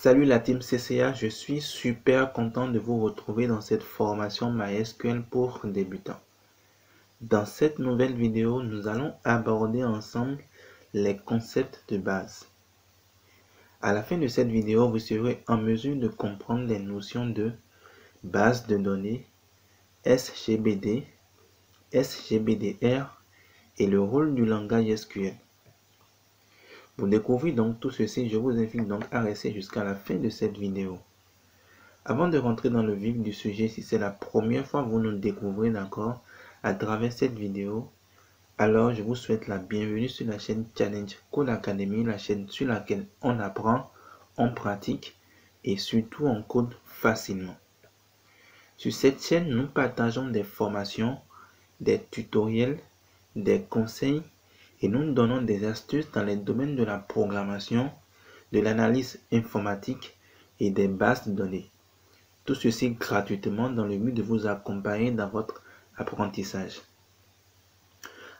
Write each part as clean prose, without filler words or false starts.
Salut la team CCA, je suis super content de vous retrouver dans cette formation MySQL pour débutants. Dans cette nouvelle vidéo, nous allons aborder ensemble les concepts de base. À la fin de cette vidéo, vous serez en mesure de comprendre les notions de base de données, SGBD, SGBDR et le rôle du langage SQL. Pour découvrir donc tout ceci, je vous invite donc à rester jusqu'à la fin de cette vidéo. Avant de rentrer dans le vif du sujet, si c'est la première fois que vous nous découvrez d'accord à travers cette vidéo, alors je vous souhaite la bienvenue sur la chaîne Challenge Code Academy, la chaîne sur laquelle on apprend, on pratique et surtout on code facilement. Sur cette chaîne, nous partageons des formations, des tutoriels, des conseils et nous donnons des astuces dans les domaines de la programmation, de l'analyse informatique et des bases de données. Tout ceci gratuitement dans le but de vous accompagner dans votre apprentissage.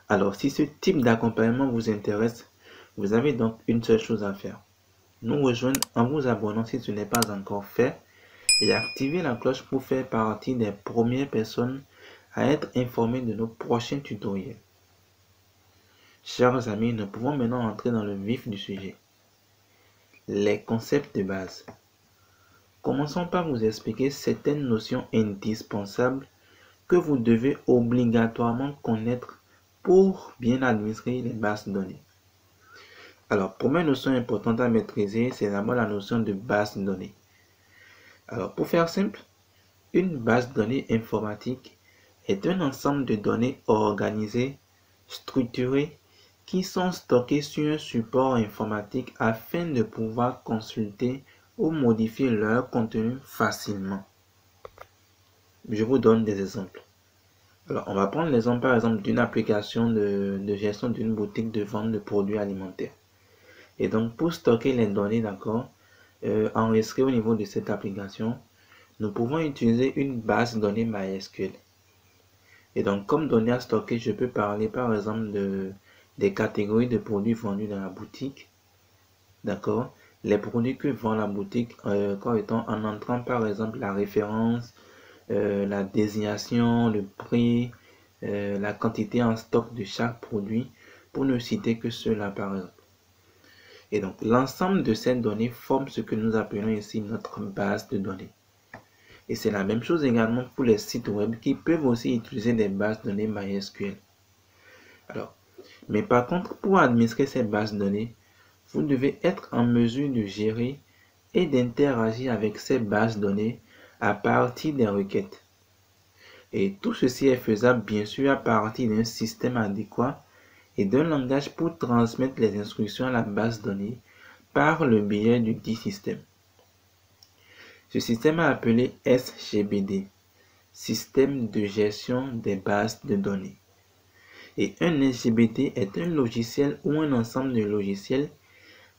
Alors, si ce type d'accompagnement vous intéresse, vous avez donc une seule chose à faire. Nous rejoindre en vous abonnant si ce n'est pas encore fait et activer la cloche pour faire partie des premières personnes à être informées de nos prochains tutoriels. Chers amis, nous pouvons maintenant entrer dans le vif du sujet. Les concepts de base. Commençons par vous expliquer certaines notions indispensables que vous devez obligatoirement connaître pour bien administrer les bases de données. Alors, première notion importante à maîtriser, c'est d'abord la notion de base de données. Alors, pour faire simple, une base de données informatique est un ensemble de données organisées, structurées, qui sont stockées sur un support informatique afin de pouvoir consulter ou modifier leur contenu facilement. Je vous donne des exemples. Alors, on va prendre l'exemple par exemple d'une application de gestion d'une boutique de vente de produits alimentaires. Et donc, pour stocker les données, d'accord, enregistrées au niveau de cette application, nous pouvons utiliser une base de données MySQL. Et donc, comme données à stocker, je peux parler par exemple des catégories de produits vendus dans la boutique. D'accord? Les produits que vend la boutique, comme étant en entrant par exemple la référence, la désignation, le prix, la quantité en stock de chaque produit, pour ne citer que cela par exemple. Et donc, l'ensemble de ces données forme ce que nous appelons ici notre base de données. Et c'est la même chose également pour les sites web qui peuvent aussi utiliser des bases de données MySQL. Alors, mais par contre, pour administrer ces bases de données, vous devez être en mesure de gérer et d'interagir avec ces bases de données à partir des requêtes. Et tout ceci est faisable bien sûr à partir d'un système adéquat et d'un langage pour transmettre les instructions à la base de données par le biais du dit système. Ce système est appelé SGBD, Système de gestion des bases de données. Et un SGBD est un logiciel ou un ensemble de logiciels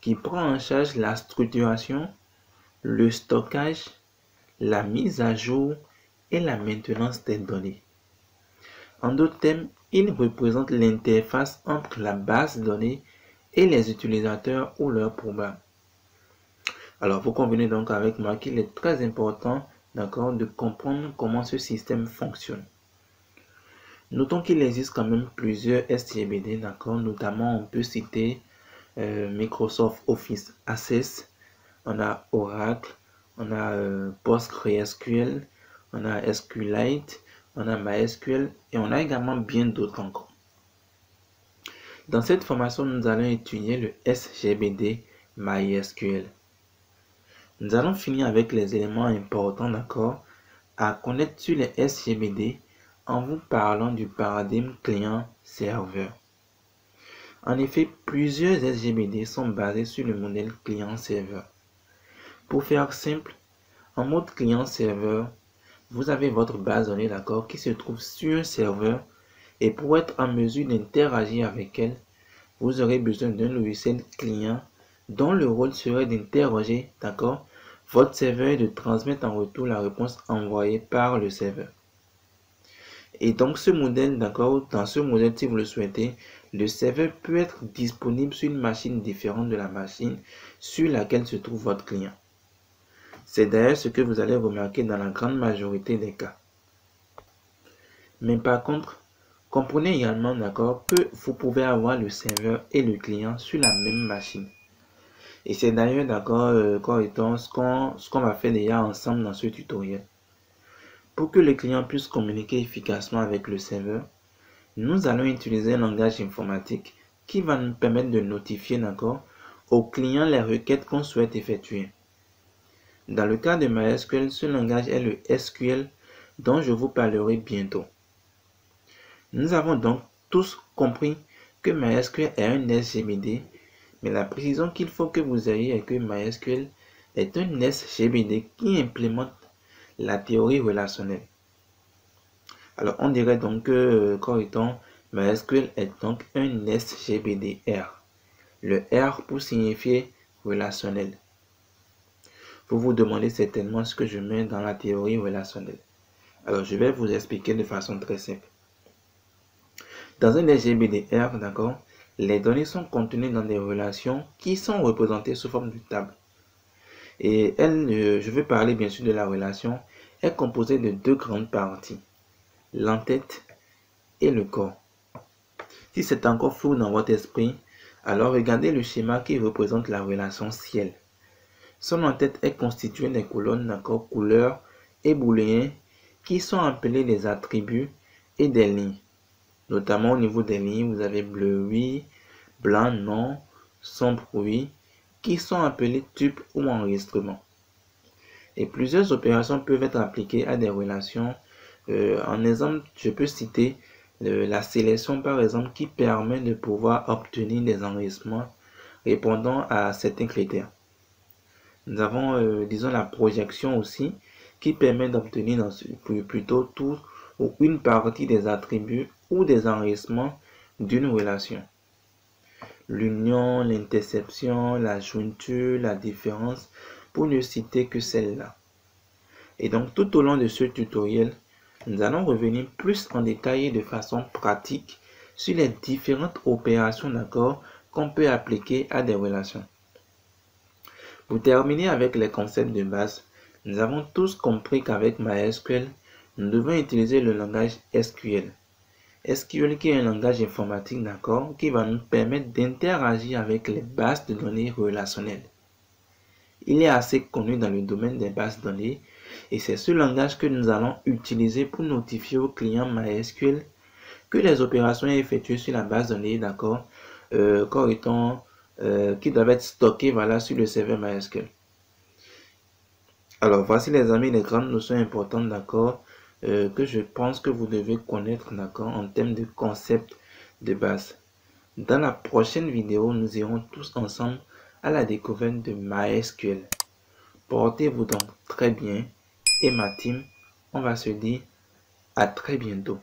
qui prend en charge la structuration, le stockage, la mise à jour et la maintenance des données. En d'autres termes, il représente l'interface entre la base de données et les utilisateurs ou leurs programmes. Alors, vous convenez donc avec moi qu'il est très important, d'accord, de comprendre comment ce système fonctionne. Notons qu'il existe quand même plusieurs SGBD, d'accord, notamment on peut citer Microsoft Office Access, on a Oracle, on a PostgreSQL, on a SQLite, on a MySQL et on a également bien d'autres encore. Dans cette formation, nous allons étudier le SGBD MySQL. Nous allons finir avec les éléments importants, d'accord, à connaître sur les SGBD en vous parlant du paradigme client-serveur. En effet, plusieurs SGBD sont basés sur le modèle client-serveur. Pour faire simple, en mode client-serveur, vous avez votre base de données, d'accord, qui se trouve sur un serveur et pour être en mesure d'interagir avec elle, vous aurez besoin d'un logiciel client dont le rôle serait d'interroger, d'accord, votre serveur et de transmettre en retour la réponse envoyée par le serveur. Et donc ce modèle, d'accord, dans ce modèle, si vous le souhaitez, le serveur peut être disponible sur une machine différente de la machine sur laquelle se trouve votre client. C'est d'ailleurs ce que vous allez remarquer dans la grande majorité des cas. Mais par contre, comprenez également, d'accord, que vous pouvez avoir le serveur et le client sur la même machine. Et c'est d'ailleurs, d'accord, ce qu'on va faire déjà ensemble dans ce tutoriel. Pour que le client puisse communiquer efficacement avec le serveur, nous allons utiliser un langage informatique qui va nous permettre de notifier, d'accord, au client les requêtes qu'on souhaite effectuer. Dans le cas de MySQL, ce langage est le SQL dont je vous parlerai bientôt. Nous avons donc tous compris que MySQL est un SGBD, mais la précision qu'il faut que vous ayez est que MySQL est un SGBD qui implémente la théorie relationnelle. Alors, on dirait donc que, MySQL est donc un SGBD-R. Le R pour signifier relationnel. Vous vous demandez certainement ce que je mets dans la théorie relationnelle. Alors, je vais vous expliquer de façon très simple. Dans un SGBD-R, d'accord, les données sont contenues dans des relations qui sont représentées sous forme de table. Et je veux parler bien sûr de la relation, est composée de deux grandes parties, l'entête et le corps. Si c'est encore flou dans votre esprit, alors regardez le schéma qui représente la relation ciel. Son en-tête est constituée des colonnes, d'accord, couleurs et booléens qui sont appelés des attributs et des lignes. Notamment au niveau des lignes, vous avez bleu oui, blanc non, sombre oui, qui sont appelés tupes ou enregistrements. Et plusieurs opérations peuvent être appliquées à des relations. En exemple, je peux citer la sélection par exemple qui permet de pouvoir obtenir des enregistrements répondant à certains critères. Nous avons, disons, la projection aussi qui permet d'obtenir plutôt tout ou une partie des attributs ou des enregistrements d'une relation. L'union, l'interception, la jointure, la différence, pour ne citer que celle-là. Et donc, tout au long de ce tutoriel, nous allons revenir plus en détail et de façon pratique sur les différentes opérations d'accord qu'on peut appliquer à des relations. Pour terminer avec les concepts de base, nous avons tous compris qu'avec MySQL, nous devons utiliser le langage SQL. SQL qui est un langage informatique, d'accord, qui va nous permettre d'interagir avec les bases de données relationnelles. Il est assez connu dans le domaine des bases de données et c'est ce langage que nous allons utiliser pour notifier au client MySQL que les opérations effectuées sur la base de données, d'accord, qui doivent être stockées sur le serveur MySQL. Alors, voici les amis les grandes notions importantes, d'accord, que je pense que vous devez connaître, d'accord, en termes de concept de base. Dans la prochaine vidéo, nous irons tous ensemble à la découverte de MySQL. Portez-vous donc très bien et ma team, on va se dire à très bientôt.